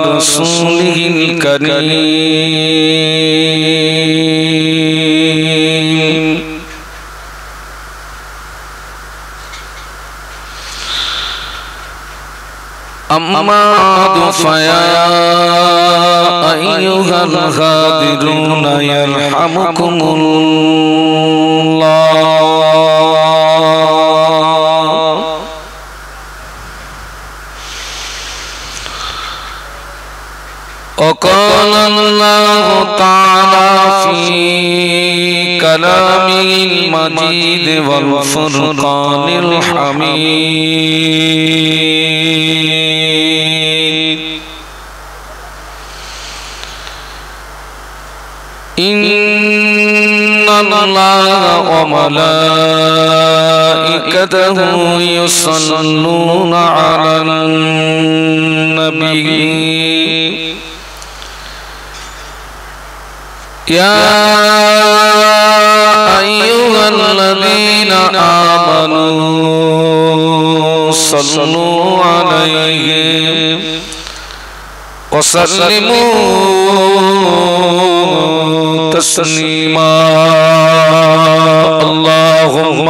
रसूलिल करीम। अम्मा फया अय्युहल गादिरून यरहमुकुमुल्लाह। وقال الله تعالى في كلامه المجيد والفرقان الحميد إن الله وملائكته يصلون على النبي يا أيها الذين آمنوا صلوا عليه وسلموا تسليما اللهم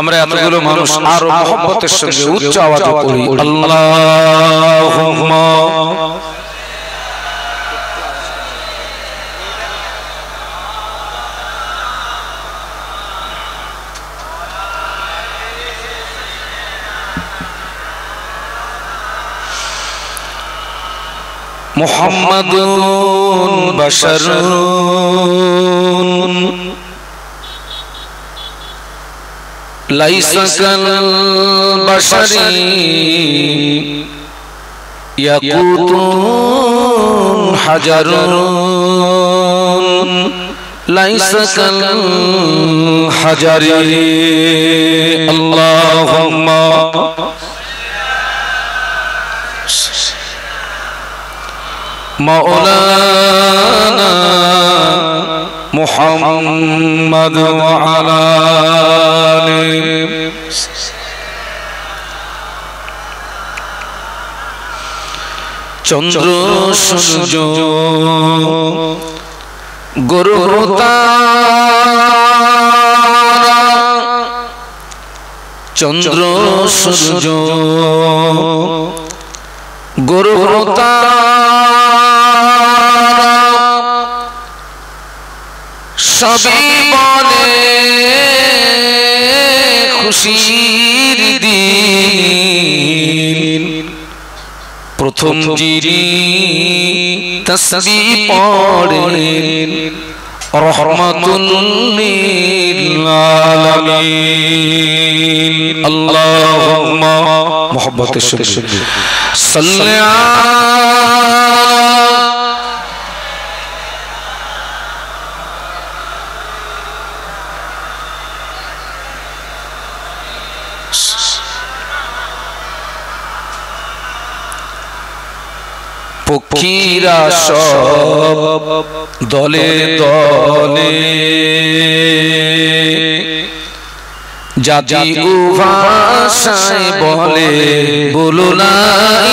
আমরা এতগুলো মানুষ আরো মহব্বতের সঙ্গে উচ্চ আওয়াজে পড়ি আল্লাহুম্মা মুহাম্মাদুন বাশারুন লাইসা কাল বাশারি ইয়াকুতুন হাজারুন লাইসা কাল হাজারি আল্লাহুম্মা মাওলানা মুহাম্মদ ওয়া আলা আলিহি চন্দ্র সূর্য গ্রহ তারা চন্দ্র সূর্য গ্রহ তারা সবই বলে খুশির দিন প্রথম যিনি তাসবিহ পড়েন রহমাতুল লিল আলামিন আল্লাহুম্মা মুহাব্বতের সঙ্গে সাল্লি পক্ষীরা সব দলে দলে জাতি ও ভাষায় বলে বলো লা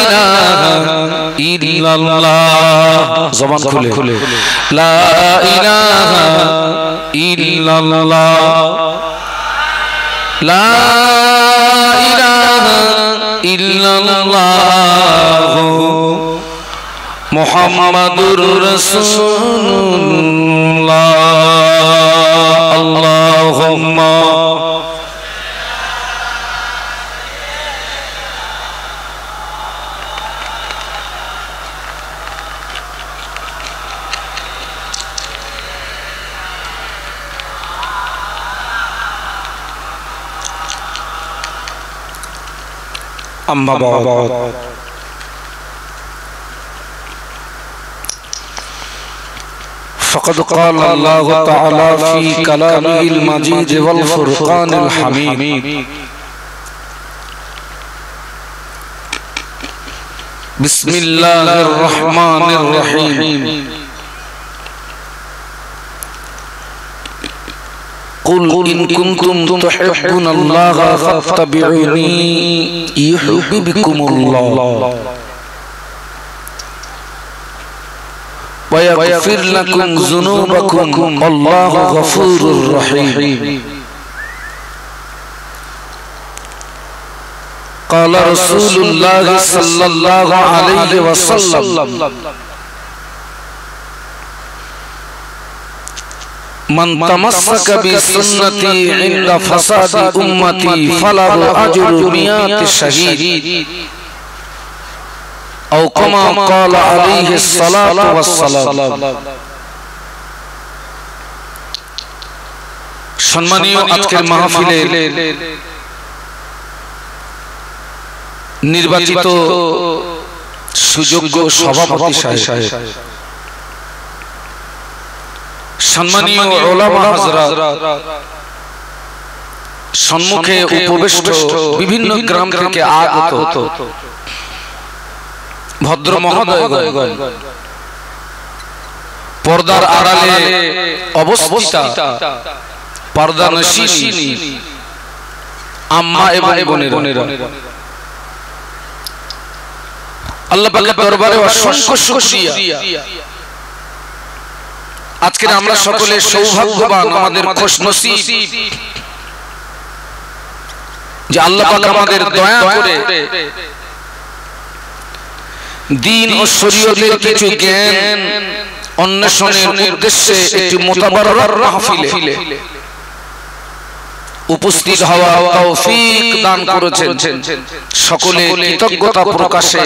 ইলাহা ইল্লাল্লাহ জবান খুলে লা ইলাহা ইল্লাল্লাহ লা ইলাহা ইল্লাল্লাহ মুহাম্মাদুর রাসূলুল্লাহ আল্লাহুম্মা আম্মা বা'দ فقد قال الله تعالى في كلامه المجيد والفرقان الحميد বিসমিল্লাহির রহমানির রহিম قل إن كنتم تحبون الله فاتبعوني يحببكم الله ويغفر لكم ذنوبكم والله غفور رحيم قال رسول الله صلى الله عليه وسلم من تمسك بسنتي عند فساد أمتي فله أجر 100 شهيد أو كما قال عليه الصلاة والسلام সম্মানীয় আজকের মাহফিলের নির্বাচিত সুযোগ্য সভাপতি সাহেব, সম্মানীয় উলামা হযরত, সম্মুখে উপবিষ্ট বিভিন্ন গ্রাম থেকে আগত ভদ্র মহোদয়গণ, পর্দার আড়ালে অবস্থিতা পর্দানশিনী আম্মা এবং বোনেরা, আল্লাহ পাকের দরবারে অসংখ্য শুকরিয়া। আজকে আমরা সকলে সৌভাগ্যবান, আমাদের খুশনসিব যে আল্লাহ পাক আমাদের দয়া করে দ্বীন ও শরীয়তের কিছু জ্ঞান অন্বেষণের উদ্দেশ্যে একটি মুতাবারক মাহফিলে উপস্থিত হওয়ার তৌফিক দান করেছেন। সকলে কৃতজ্ঞতা প্রকাশে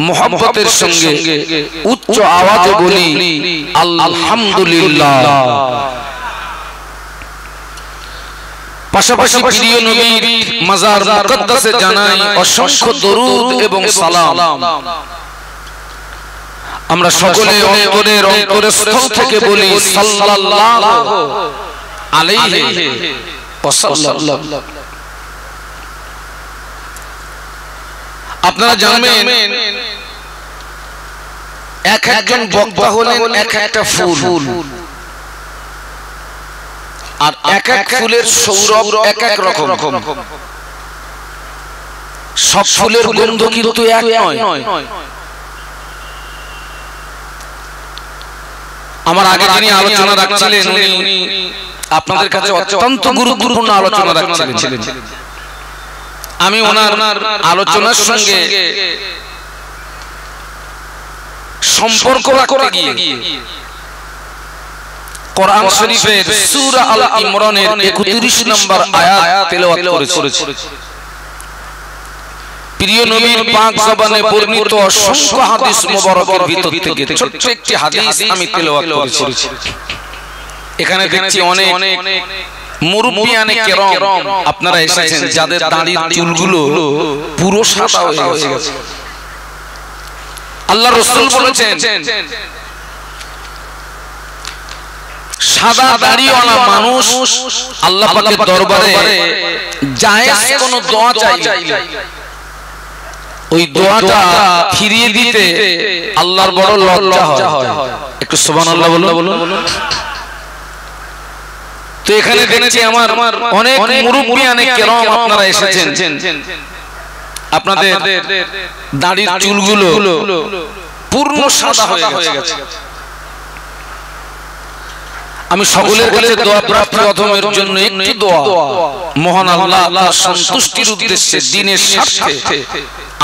মুহাব্বতের সঙ্গে উচ্চ আওয়াজে বলি আলহামদুলিল্লাহ। পাশাপাশি প্রিয় নবীর মাজার মুকদ্দাসে জানাই অসংখ্য দরুদ এবং সালাম। আমরা সকলে অন্তরের অন্তরস্থল থেকে বলি সাল্লাল্লাহু আলাইহি ওয়াসাল্লাম। আপনারা জানেন এক একজন বক্তা হলেন এক একটা ফুল, আর এক এক ফুলের সৌরভ এক এক রকম। সব ফুলের গন্ধ কিন্তু এক নয়। আমার আগে যিনি আলোচনা রাখছিলেন উনি আপনাদের কাছে অত্যন্ত গুরুত্বপূর্ণ আলোচনা রাখছিলেন। আমি ওনার আলোচনার সঙ্গে সম্পর্ক রাখতে গিয়ে কোরআন শরীফের সূরা আল ইমরানের 31 নম্বর আয়াত তেলাওয়াত করেছি। প্রিয় নবীর পাক জবানে বর্ণিত অসংখ্য হাদিস মুবারকের ভিতর থেকে ছোট্ট একটি হাদিস আমি তেলাওয়াত করেছি। এখানে দেখছি অনেক মুরব্বিয়ানে কেরাম আপনারা এসেছেন, যাদের দাড়ির চুলগুলো পুরো সাদা হয়ে গেছে। আল্লাহ রাসূল বলেছেন সাদা দাড়িওয়ালা মানুষ আল্লাহ পাকের দরবারে জায়েজ কোন দোয়া চাইলে ওই দোয়াটা ফিরিয়ে দিতে আল্লাহর বড় লজ্জা হয়। একটু সুবহানাল্লাহ বলুন। তো এখানে দেখছি আমার অনেক মুরব্বিয়ানে কেরাম আপনারা এসেছেন, আপনাদের দাড়ির চুলগুলো পূর্ণ সাদা হয়ে গেছে। আমি সকলের কাছে দোয়া প্রার্থী অধমের জন্য একটি দোয়া, মহান আল্লাহ তার সন্তুষ্টির উদ্দেশ্যে দ্বীনের স্বার্থে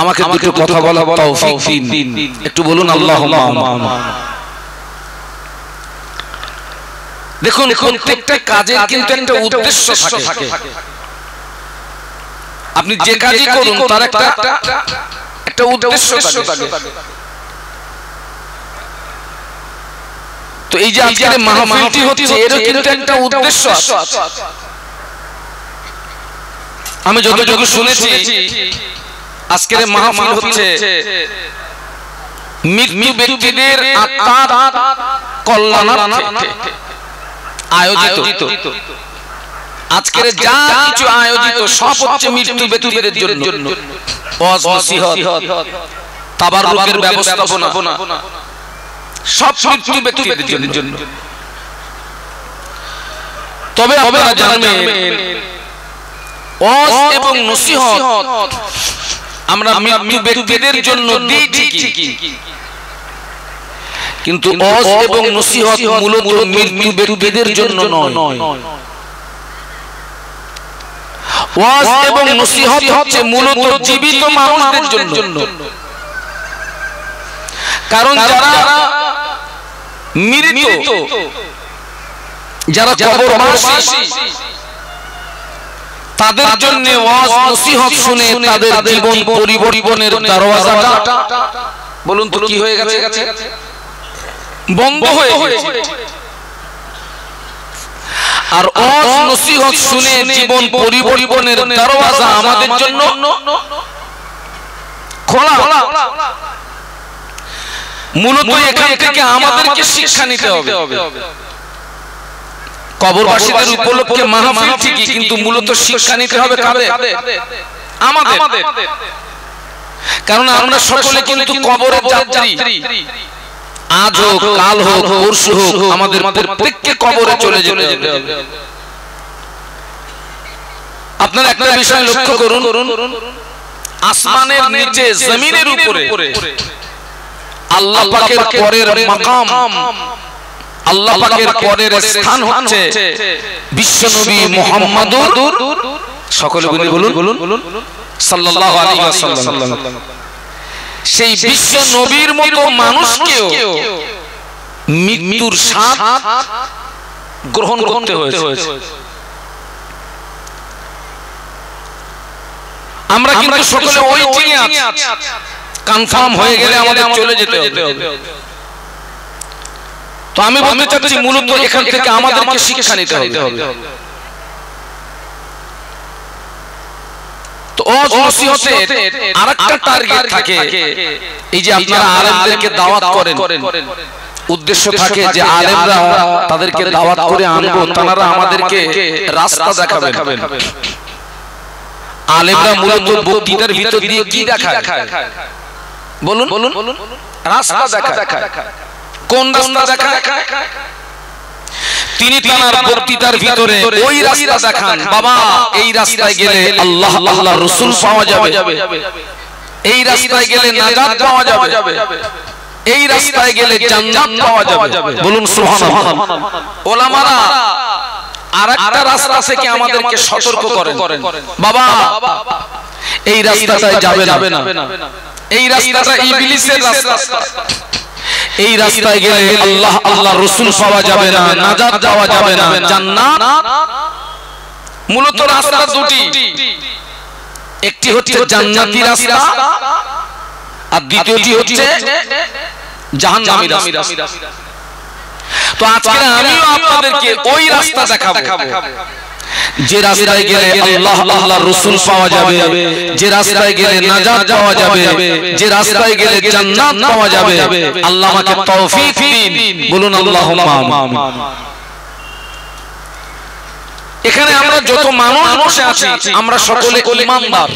আমাকে দুটো কথা বলার তৌফিক দিন। একটু বলুন আল্লাহুম্মা আমিন। দেখুন প্রত্যেকটা কাজের কিন্তু একটা উদ্দেশ্য থাকে। আপনি যে কাজই করুন তার একটা উদ্দেশ্য থাকে। তো এই যে আজকের মাহফিলটি হচ্ছে এর কিন্তু একটা উদ্দেশ্য আছে। আমি যতটুকু শুনেছি আজকের মাহফিল হচ্ছে মৃত্যু ব্যক্তিদের আত্মার কল্যাণার্থে আয়োজিত। আজকের যা কিছু আয়োজিত সব হচ্ছে মৃত্যু ব্যক্তিদের জন্য। ওয়াজ নসিহত, তাবাররুকের ব্যবস্থাপনা সব মৃত্যু ব্যক্তিদের জন্য। তবে আপনারা জানবেন ওয়াজ এবং নসিহত আমরা মৃত্যু ব্যক্তিদের জন্য দিই ঠিকই, কিন্তু ওয়াজ এবং নসিহত মূলত মৃত্যু ব্যক্তিদের জন্য নয়। ওয়াজ এবং নসিহত হচ্ছে মূলত জীবিত মানুষদের জন্য। কারণ যারা মৃত, যারা কবরবাসী, তাদের জন্য ওয়াজ নসিহত শুনে তাদের জীবন পরিবর্তনের দরওয়াজাটা বলুন তো কি হয়ে গেছে? বন্ধ হয়ে গেছে। আর ওয়াজ নসিহত শুনে জীবন পরিবর্তনের দরওয়াজা আমাদের জন্য খোলা। মূলত এখান থেকে আমাদেরকে শিক্ষা নিতে হবে। কবরবাসীদের উপলক্ষে মাহফিল ঠিকই, কিন্তু মূলত শিক্ষা নিতে হবে কাদের? আমাদের। কারণ আমরা সকলে কিন্তু কবরের যাত্রী। আজ হোক, কাল হোক, পরশু হোক, আমাদের প্রত্যেককে কবরে চলে যেতে হবে। আপনারা একটা বিষয় লক্ষ্য করুন, আসমানের নিচে, জমিনের উপরে আল্লাহ পাকের পরের মাকাম, আল্লাহ পাকের পরের স্থান হচ্ছে বিশ্বনবী মুহাম্মাদুর, সকলে বলুন সাল্লাল্লাহু আলাইহি ওয়াসাল্লাম। সেই বিশ্ব নবীর মতো মানুষকেও মৃত্যুর স্বাদ গ্রহণ করতে হয়েছে। আমরা কিন্তু সকলে ওই চিনি আছি, কনফার্ম হয়ে গেলে আমাদের চলে যেতে হবে। তো আমি বলতে চাচ্ছি মূলত এখান থেকে আমাদেরকে শিক্ষা নিতে হবে। তো ওয়াজ নসিহতে আরেকটা টার্গেট থাকে, এই যে আপনারা আলেমদেরকে দাওয়াত করেন, উদ্দেশ্য থাকে যে আলেমরা তাদেরকে দাওয়াত করে আনবো, তারা আমাদেরকে রাস্তা দেখাবেন। আলেমরা মূলত বক্তৃতার ভিতর দিয়ে কি দেখায়? বলুন, রাস্তা দেখায়। কোন রাস্তা দেখায়? তিনি তার বক্তৃতার ভিতরে ওই রাস্তা দেখান, বাবা এই রাস্তায় গেলে আল্লাহ আল্লাহর রাসূল পাওয়া যাবে, এই রাস্তায় গেলে নাজাত পাওয়া যাবে, এই রাস্তায় গেলে জান্নাত পাওয়া যাবে। বলুন সুবহানাল্লাহ। ওলামারা আরেকটা রাস্তা থেকে আমাদেরকে সতর্ক করেন, বাবা এই রাস্তাটায় যাবে না, এই রাস্তাটা ইবলিসের রাস্তা, এই রাস্তায় গেলে আল্লাহ আল্লাহর রাসূল পাওয়া যাবে না, নাজাত পাওয়া যাবে না, জান্নাত। মূলত রাস্তা দুটি, একটি হচ্ছে জান্নাতি রাস্তা আর দ্বিতীয়টি হচ্ছে জাহান্নামী রাস্তা। তো আজকে আমিও আপনাদেরকে ওই রাস্তা দেখাবো যে রাস্তায় গেলে আল্লাহ আল্লাহর রাসূল পাওয়া যাবে, যে রাস্তায় গেলে নাজাত পাওয়া যাবে, যে রাস্তায় গেলে জান্নাত পাওয়া যাবে। আল্লাহ আমাকে তৌফিক দিন, বলুন আল্লাহুম্মা আমিন। এখানে আমরা যত মানুষ বসে আছি আমরা সকলে ঈমানদার,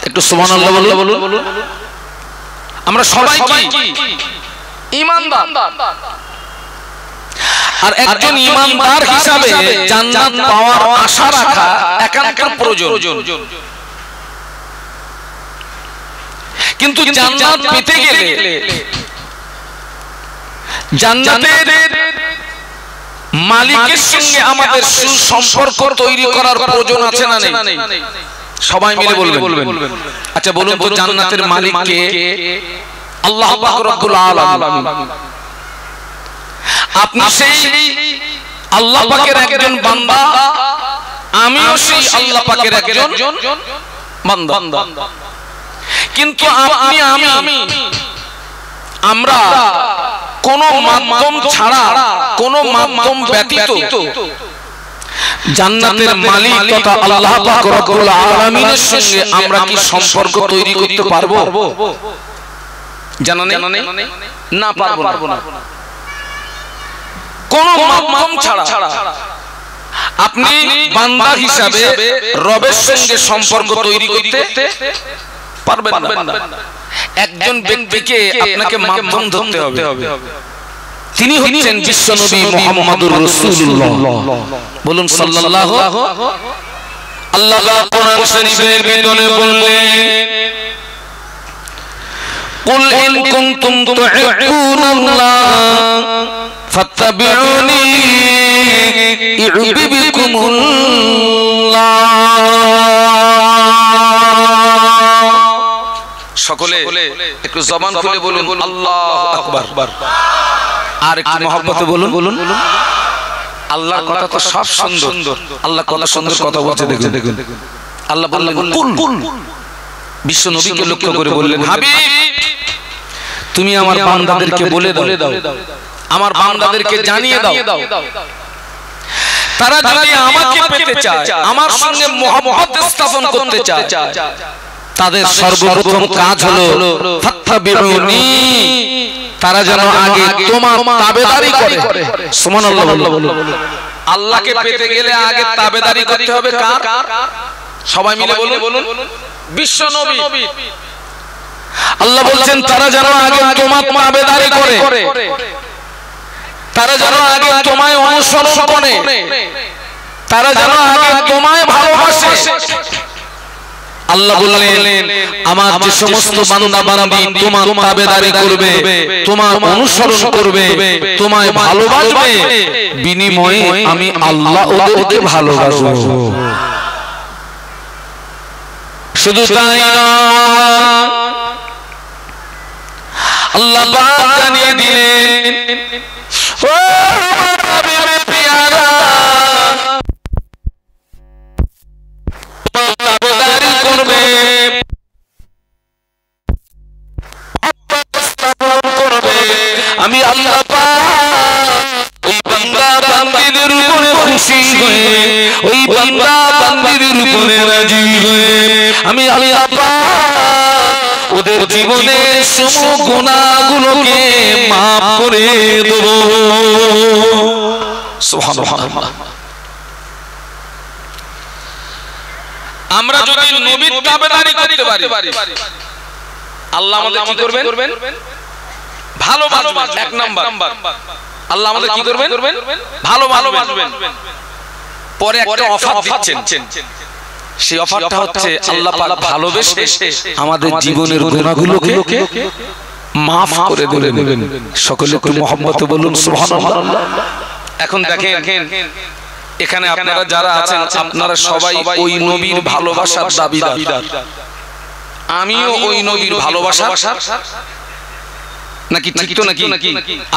একটু সুবহানাল্লাহ বলুন। আমরা সবাই কি ঈমানদার? আর একজন ঈমানদার হিসাবে জান্নাত পাওয়ার আশা রাখা একান্ত প্রয়োজন। কিন্তু জান্নাত পেতে গেলে জান্নাতের মালিকের সঙ্গে আমাদের সুসম্পর্ক তৈরি করার প্রয়োজন আছে না নেই? সবাই মিলে বলবেন। আচ্ছা বলুন তো, জান্নাতের মালিক কে? আল্লাহ পাক রব্বুল আলামিন। আপনি সেই আল্লাহ পাকের একজন বান্দা, আমিও সেই আল্লাহ পাকের একজন বান্দা। কিন্তু আপনি আমি আমরা কোন মাধ্যম ছাড়া, কোন মাধ্যম ব্যতীত জান্নাতের মালিক তথা আল্লাহ পাক রব্বুল আলামিনের সঙ্গে আমরা কি সম্পর্ক তৈরি করতে পারবো? জানা নেই? না, পারবো না। কোন মাধ্যম ছাড়া আপনি বান্দা হিসাবে রবের সঙ্গে সম্পর্ক তৈরি করতে পারবেন না। একজন ব্যক্তিকে আপনাকে মাধ্যম ধরতে হবে, তিনি হচ্ছেন বিশ্বনবী মুহাম্মদুর রাসূলুল্লাহ। বলুন সাল্লাল্লাহু। আল্লাহ কোরআন শরীফের ভিতরে বললেন, কুল ইন কুনতুম তুহিব্বুনাল্লাহ ফাত্তাবিউনি ইউহিব্বুকুমুল্লাহ। সকলে একটু জবান খুলে বলুন আল্লাহু আকবার। আর একটু মহব্বতে বলুন বলুন। আল্লাহর কথা তো সব সুন্দর, আল্লাহ কত সুন্দর কথা বলছে দেখুন। আল্লাহ বললেন কুল, বিশ্ব নবীকে লক্ষ্য করে বললেন, হাবিব তুমি আমার বান্দাদেরকে বলে দাও, আমার বান্দাদেরকে জানিয়ে দাও, তারা যদি আমাকে পেতে চায়, আমার সঙ্গে মহব্বত স্থাপন করতে চায়, তাদের সর্বপ্রথম কাজ হলো ফাত্তাবিউনি, তারা যেন আগে তোমার তাবেদারি করে। সুবহানাল্লাহ বলুন। আল্লাহকে পেতে গেলে আগে তাবেদারি করতে হবে কার? সবাই মিলে বলুন বিশ্ব নবী। আল্লাহ বলছেন তারা যেন আগে তোমার তাবেদারি করে, তারা যেন আগে তোমায় অনুসরণ করে, তারা যেন আগে তোমায় ভালোবাসে। আল্লাহ বললেন আমার যে সমস্ত বান্দা বান্দি তোমার তাবেদারি করবে, তোমার অনুসরণ করবে, তোমায় ভালোবাসবে, বিনিময়ে আমি আল্লাহ ওদেরকে ভালোবাসবো। শুধু তাই না, আল্লাহ পাক জানিয়ে দিলেন, ও হাবিবে পিয়ারা তাবেদারি করবে, আমি আল্লাহ পাক ওই বান্দা বান্দীদের উপরে খুশি হয়ে, ওই বান্দা বান্দীদের উপরে রাজি হয়ে আমি আল্লাহ পাক ওদের জীবনের সমস্ত গুনাহগুলোকে maaf করে দেব। সুবহানাল্লাহ। আমরা যদি নবীর তাবেদারি করতে পারি, আল্লাহ আমাদের কি করবেন? ভালোবাসবেন। এক নাম্বার, আল্লাহ আমাদের কি করবেন? ভালোবাসবেন। পরে একটা অফার দিচ্ছেন, সেই অফারটা হচ্ছে আল্লাহ পাক ভালোবেসে আমাদের জীবনের গুনাহগুলোকে maaf করে দেবেন। সকলে একটু মহব্বতে বলুন সুবহানাল্লাহ। এখন দেখেন এখানে আপনারা যারা আছেন, আপনারা সবাই ওই নবীর ভালোবাসার দাবিদার। আমিও ওই নবীর ভালোবাসার, নাকি ঠিক তো নাকি?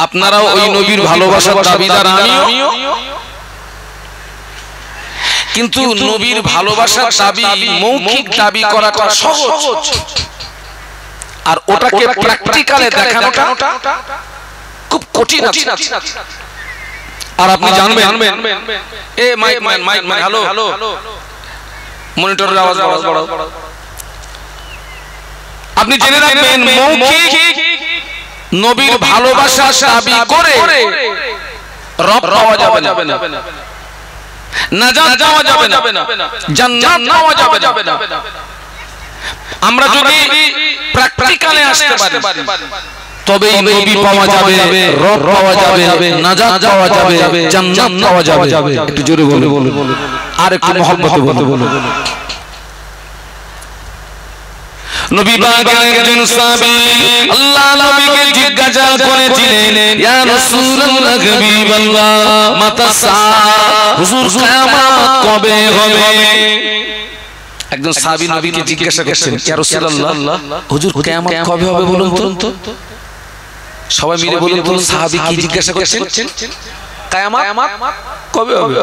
আপনারাও ওই নবীর ভালোবাসার দাবিদার, আমিও। কিন্তু নবীর ভালোবাসার দাবি মৌখিক দাবি করাটা সহজ, আর ওটাকে প্র্যাকটিক্যালে দেখানোটা খুব কঠিন আছে। আর আপনি জানবেন, এ মাইক হ্যালো, মনিটরের আওয়াজ বাড়াও। আপনি জেনে রাখবেন মৌখিক নবীর ভালোবাসা দাবি করে রব পাওয়া যাবে না, নাজাত পাওয়া যাবে না, জান্নাত পাওয়া যাবে না। আমরা যদি প্র্যাকটিক্যালে আসতে পারি তবেই নবী পাওয়া যাবে, রব পাওয়া যাবে, নাজাত পাওয়া যাবে, জান্নাত পাওয়া যাবে। একটু জোরে বলুন, আর একটু মহব্বতে বলুন। নবী পাকের একজন সাহাবী আল্লাহ নবীকে জিজ্ঞাসা করেছিলেন, ইয়া রাসূলুল্লাহ হাবিবাল্লাহ মাতা সাআত, হুজুর কিয়ামত কবে হবে? একজন সাহাবী নবীকে জিজ্ঞাসা করছেন, ইয়া রাসূলুল্লাহ হুজুর কিয়ামত কবে হবে বলুন তো? সবাই মিলে বলুন তো, সাহাবী কি জিজ্ঞাসা করছেন? কিয়ামত কবে হবে?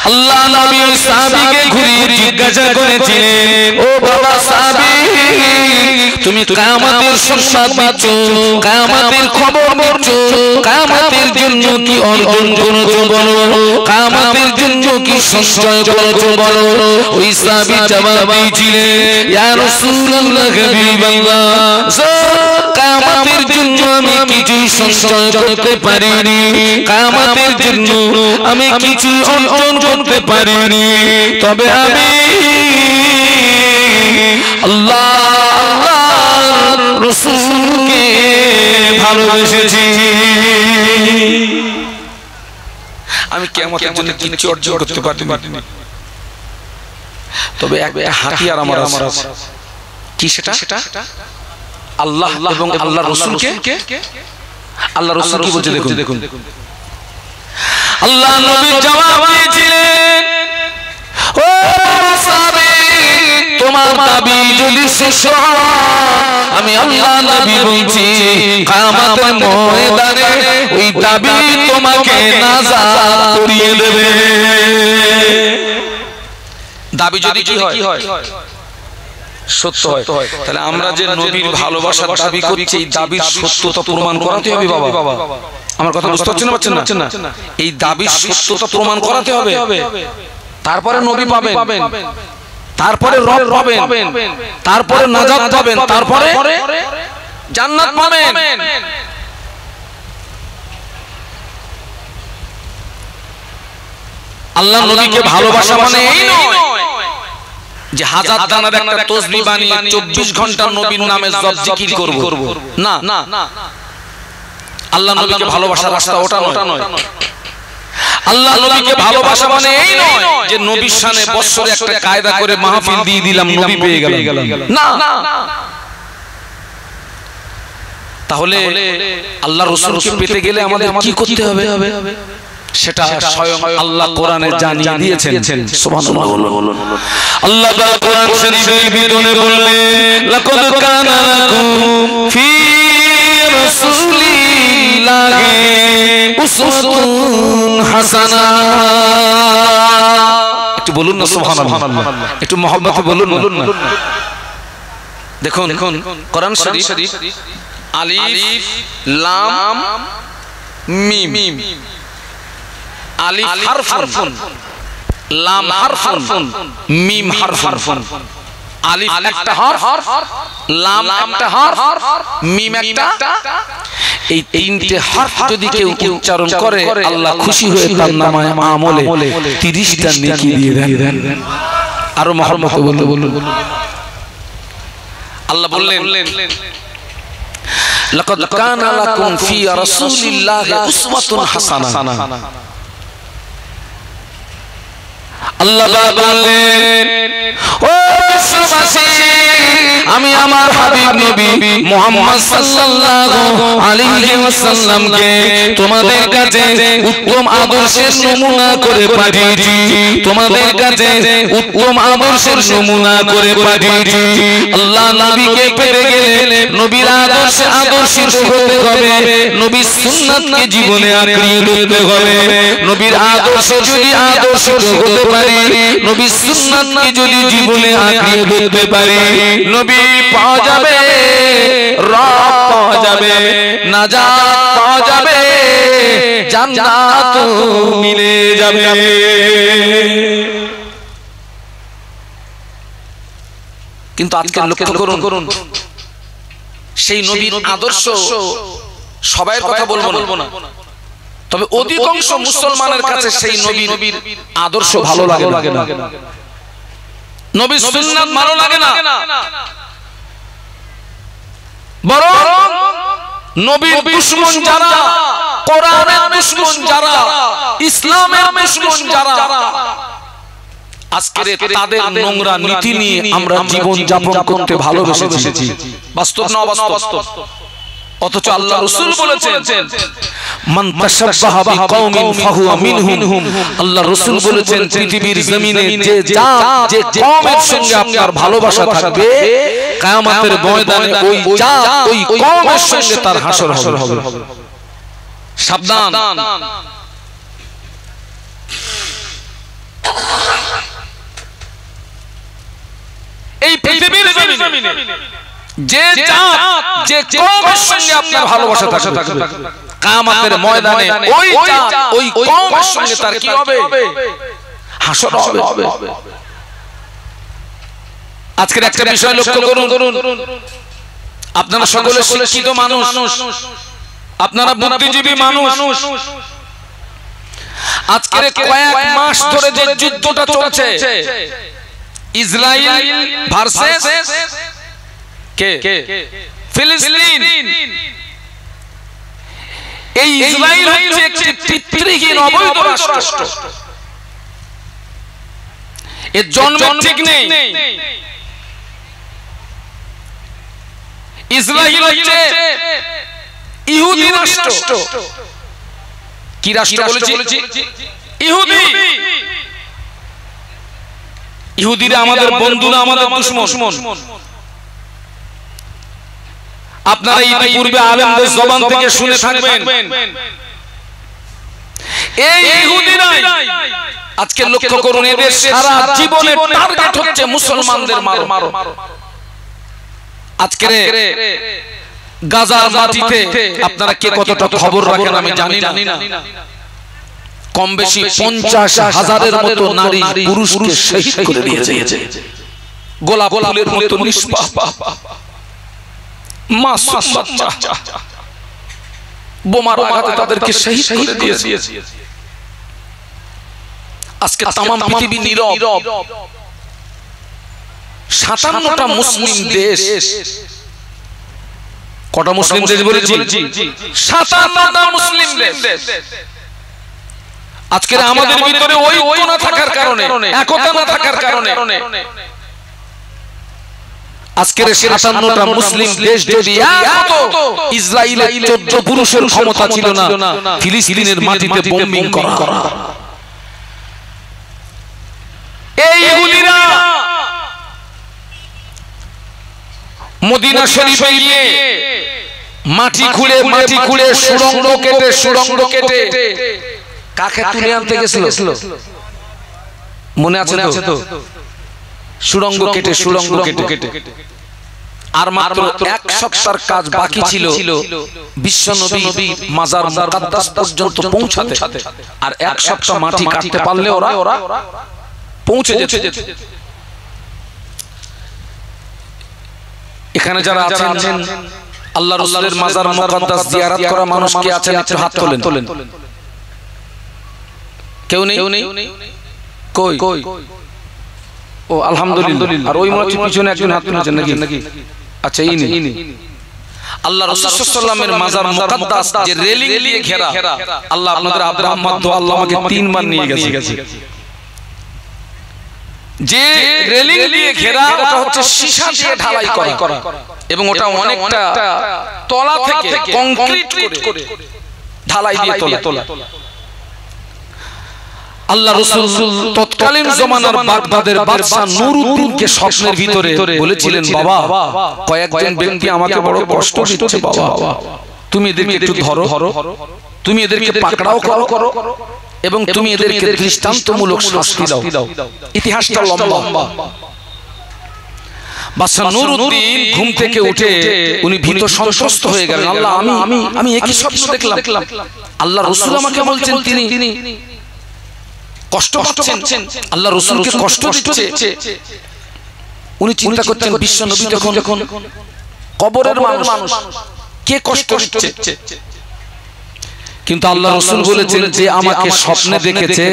আল্লাহ নবী ওই সাহাবীকে ঘুরিয়ে জিজ্ঞাসা করেছিলেন, ও বাবা সাহাবী, তুমি কিয়ামতের সংবাদ দিচ্ছ, কিয়ামতের খবর দিচ্ছ, কিয়ামতের জন্য কি অর্জন করেছো বলো, কিয়ামতের জন্য কি সঞ্চয় করেছো বলো? ওই সাহাবী জবাব দিয়েছিলেন, ইয়া রাসূলুল্লাহ হাবিবাল্লাহ, কিয়ামতের জন্য আমি কিছু সঞ্চয় করতে পারিনি, কিয়ামতের জন্য আমি কিছু অর্জন করতে পারিনি, তবে আমি আল্লাহ রাসূলকে ভালোবেসেছি। আমি কিয়ামতের জন্য কিছু অর্জন করতে পারিনি, তবে একটা হাতিয়ার আমার আছে। কি সেটা? আল্লাহ এবং আল্লাহ রাসূলকে, আল্লাহ রাসূল কি বলছে দেখুন। আল্লাহ নবী জবাব দিয়েছিলেন, ও সাহাবী, তোমার দাবি যদি শেষ হয়, আমি আল্লাহ নবী বলছি কিয়ামতের ময়দানে ওই দাবি তোমাকে নাজাত করিয়ে দেবে। দাবি যদি কি হয়? সত্য হয়। তাহলে আমরা যে নবীর ভালোবাসার দাবি করছি, এই দাবির সত্যতা প্রমাণ করাতে হবে। বাবা, আমার কথা বুঝতে পারছেন না? এই দাবির সত্যতা প্রমাণ করাতে হবে, তারপরে নবী পাবেন, তারপরে রব পাবেন, তারপরে নাজাত পাবেন, তারপরে জান্নাত পাবেন। আল্লাহ নবীকে ভালোবাসা মানে এই নয় যে হাজার দানার একটা তসবিহ বানিয়ে 24 ঘন্টা নবীর নামে জপ জিকির করব, না। আল্লাহ নবীকে ভালোবাসার রাস্তা ওটা নয়। আল্লাহ নবীকে ভালোবাসা মানে এই নয় যে নবীর শানে বছরে একটা কায়দা করে মাহফিল দিয়ে দিলাম, নবী পেয়ে গেলাম, না। তাহলে আল্লাহ রাসূলকে পেতে গেলে আমাদের কি করতে হবে? সেটা স্বয়ং আল্লাহ কোরআনে জানিয়ে দিয়েছেন। সুবহানাল্লাহ। আল্লাহ তাআলা কোরআন শরীফের ভিতরে বললেন, লাকাদ কানা লাকুম ফি রাসূলিল্লাহি উসওয়াতুন হাসানা। একটু বলুন না সুবহানাল্লাহ, একটু মহব্বতে বলুন না। দেখুন কোরআন শরীফ আলিফ লাম মিম, আলিফ হারফুন, লাম হারফুন, মিম হারফুন। আলিফ একটা হরফ, লাম একটা হরফ, মিম একটা। এই তিনটে হরফ যদি কেউ উচ্চারণ করে, আল্লাহ খুশি হয়ে তার নামায় আমলে 30টা নেকি দিয়ে দেন। আরো মহব্বতে বলুন। আল্লাহ বললেন, লাকাদ কানা লাকুম ফি রাসূলিল্লাহি উসওয়াতুন হাসানাহ। আল্লাহ বললেন, ও বিশ্ববাসী, আমি আমার হাবিব নবী মুহাম্মদ সাল্লাল্লাহু আলাইহি ওয়াসাল্লামকে তোমাদের কাছে উত্তম আদর্শের নমুনা করে পাঠিয়েছি, তোমাদের কাছে উত্তম আদর্শের নমুনা করে পাঠিয়েছি। আল্লাহ নবীকে পেতে গেলে নবীর আদর্শে আদর্শিত হতে হবে, নবীর সুন্নাতকে জীবনে আঁকড়িয়ে ধরতে হবে। নবীর আদর্শে যদি আদর্শিত হতে পারি, নবীর সুন্নাতকে যদি জীবনে আঁকড়িয়ে ধরতে পারি, নবী পাওয়া যাবে, রব পাওয়া যাবে, নাজাত পাওয়া যাবে, জান্নাত মিলে যাবে। কিন্তু আজকে লক্ষ্য করুন, সেই নবীর আদর্শ সবাই কথা বলবো না, তবে অধিকাংশ মুসলমানের কাছে সেই নবীর আদর্শ ভালো লাগে না, নবীর সুন্নাত ভালো লাগে না। বরং নবীর দুশমন যারা, কোরআনের দুশমন যারা, ইসলামের দুশমন যারা, আজকে তাদের নোংরা নীতি নিয়ে আমরা জীবন যাপন করতে ভালোবেসেছি। বাস্তব না অবাস্তব? অথচ আল্লাহ রাসূল বলেছেন, মান তাশাব্বাহা বিকাউমিন ফাহুয়া মিনহুম। আল্লাহ রাসূল বলেছেন, পৃথিবীর জমিনে যে কওমের সঙ্গে আপনার ভালোবাসা থাকবে, কিয়ামতের ময়দানে ওই কওমের সঙ্গে তার হাসর হবে। সাবধান। এই পৃথিবীর জমিনে যে কওমের সঙ্গে আপনার ভালোবাসা থাকবে, কিয়ামতের ময়দানে ওই কওমের সঙ্গে তার কি হবে? হাসর হবে। আজকের একটা বিষয় লক্ষ্য করুন, আপনারা সকলে শিক্ষিত মানুষ, আপনারা বুদ্ধিজীবী মানুষ। আজকের কয়েক মাস ধরে যে যুদ্ধটা চলছে, ইসরায়েল ভার্সেস কে? ফিলিস্তিন, এই ইসরায়েল হচ্ছে একটি পিতৃহীন অবৈধ রাষ্ট্র। এর জন্ম ঠিক নেই। ইসরায়েল হচ্ছে ইহুদি রাষ্ট্র। কি রাষ্ট্র বলেছি? ইহুদি। ইহুদিরা আমাদের বন্ধু না, আমাদের দুশমন। আপনারা ইতিপূর্বে আলেমদের জবান থেকে শুনে থাকবেন, এই ইহুদিরা আজকে লক্ষ্য করুন, এদের সারা জীবনের টার্গেট হচ্ছে মুসলমানদের মারো। আজকে গাজার মাটিতে আপনারা কে কতটা খবর রাখেন আমি জানি না, কম বেশি 50,000-এর মতো নারী পুরুষকে শহীদ করে দিয়েছে। গোলাপ ফুলের মতো নিষ্পাপ মাসুম বাচ্চা বোমার আঘাতে তাদেরকে শহীদ করে দিয়েছে। আজকে তামাম পৃথিবী নীরব। 57টা মুসলিম দেশ, কটা মুসলিম দেশ বলেছি? 57টা মুসলিম দেশ। আজকে আমাদের ভিতরে ঐক্য না থাকার কারণে, একতা না থাকার কারণে আজকের 57টা মুসলিম দেশ যদি ইসরায়েলের 14 পুরুষের ক্ষমতা ছিল না ফিলিস্তিনের মাটিতে বোম্বিং করা। এই ইহুদিরা মদিনা শরীফে গিয়ে মাটি খুঁড়ে সুড়ঙ্গ কেটে কাকে তুলে আনতে গেছিল? মনে আছে তো? সুড়ঙ্গ কেটে আর মাত্র 1 সপ্তাহের কাজ বাকি ছিল বিশ্ব নবী মাজার মুকাদ্দাস পর্যন্ত পৌঁছাতে। আর 1 সপ্তাহ মাটি কাটতে পারলে ওরা পৌঁছে যেত। এখানে যারা আছেন আল্লাহ রাসূলের মাজার মুকাদ্দাস জিয়ারত করা মানুষ কে আছেন? একটু হাত তোলেন। কেউ নেই? কই? ও আলহামদুলিল্লাহ। আর ওই মনে হচ্ছে পিছনে একজন হাত তুলেছেন নাকি? আচ্ছা, ইনি আল্লাহ রাসূল সাল্লাল্লাহু আলাইহি ওয়াসাল্লামের মাজার মুকাদ্দাস যে রেলিং দিয়ে ঘেরা। আল্লাহ আপনাদের আব্দুর দোয়া আল্লাহ আমাকে 3 বার নিয়ে গেছে। যে রেলিং দিয়ে ঘেরা ওটা হচ্ছে সীসা দিয়ে ঢালাই করা, এবং ওটা অনেকটা তলা থেকে কংক্রিট করে ঢালাই দিয়ে তোলা। আল্লাহ রাসূল তৎকালীন জমানার বাগদাদের বাদশা নুরউদ্দিনকে স্বপ্নের ভিতরে বলেছিলেন, বাবা, কয়েকজন ব্যক্তি আমাকে বড় কষ্ট দিচ্ছে, বাবা তুমি এদেরকে একটু ধরো, তুমি এদেরকে পাকড়াও করো, এবং তুমি এদেরকে দৃষ্টান্তমূলক শাস্তি দাও। ইতিহাসটা লম্বা। বাদশা নুরউদ্দিন ঘুম থেকে উঠে উনি ভীত সন্ত্রস্ত হয়ে গেলেন। আল্লাহ, আমি একই স্বপ্ন দেখলাম। আল্লাহ রাসূল আমাকে বলছেন তিনি কষ্ট পাচ্ছেন, আল্লাহ রাসূলকে কষ্ট দিচ্ছে। উনি চিন্তা করছেন বিশ্ব নবী যখন কবরের মানুষ, কে কষ্ট দিচ্ছে? কিন্তু আল্লাহ রাসূল বলেছেন যে আমাকে স্বপ্নে দেখেছে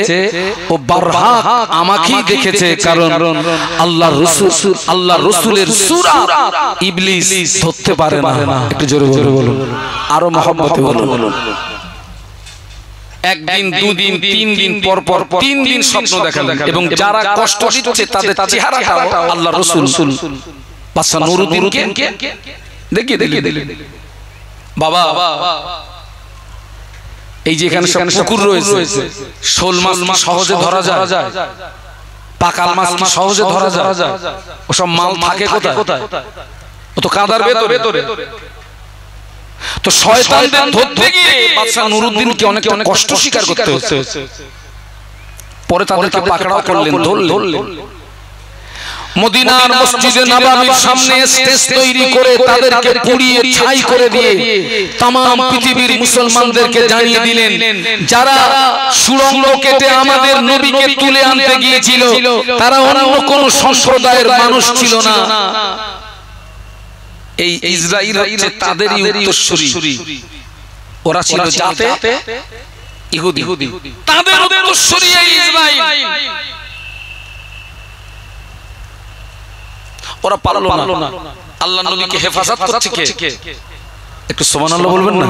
ও বারহাক আমাকেই দেখেছে, কারণ আল্লাহ রাসূলের সূরা ইবলিস ধরতে পারে না। একটু জোরে বলুন, আরো মহব্বতে বলুন। একদিন, 2 দিন, 3 দিন পর 3 দিন স্বপ্ন দেখালেন, এবং যারা কষ্ট দিচ্ছে তাদের চেহারাটা আল্লাহ রাসূল বাদশা নুরউদ্দিনকে দেখিয়ে দিলেন। বাবা, এই যে এখানে পুকুর রয়েছে, শোল মাছ সহজে ধরা যায়, পাকাল মাছ সহজে ধরা যায়, ওসব মাল থাকে কোথায়? ও তো কাদার ভেতরে। তো শয়তানদের ধরতে গিয়ে বাদশা নুরউদ্দিনকে অনেক কষ্ট স্বীকার করতে হচ্ছে। পরে তাদেরকে পাকড়াও করলেন, ধরলেন। মদিনার মসজিদে নববীর সামনে স্টেজ তৈরি করে তাদেরকে পুড়িয়ে ছাই করে দিয়ে तमाम পৃথিবীর মুসলমানদেরকে জানিয়ে দিলেন, যারা সুড়ঙ্গ কেটে আমাদের নবীকে তুলে আনতে গিয়েছিল তারা অন্য কোনো সম্প্রদায়ের মানুষ ছিল না। এই ইসরাইল হচ্ছে তাদেরই উত্তরসূরি। ওরা ছিল জাতে ইহুদি, তাদের উত্তরসূরি এই ইসরাইল। ওরা পারলো না। আল্লাহ নবীকে হেফাজত করছে কে? একটু সুবহানাল্লাহ বলবেন না?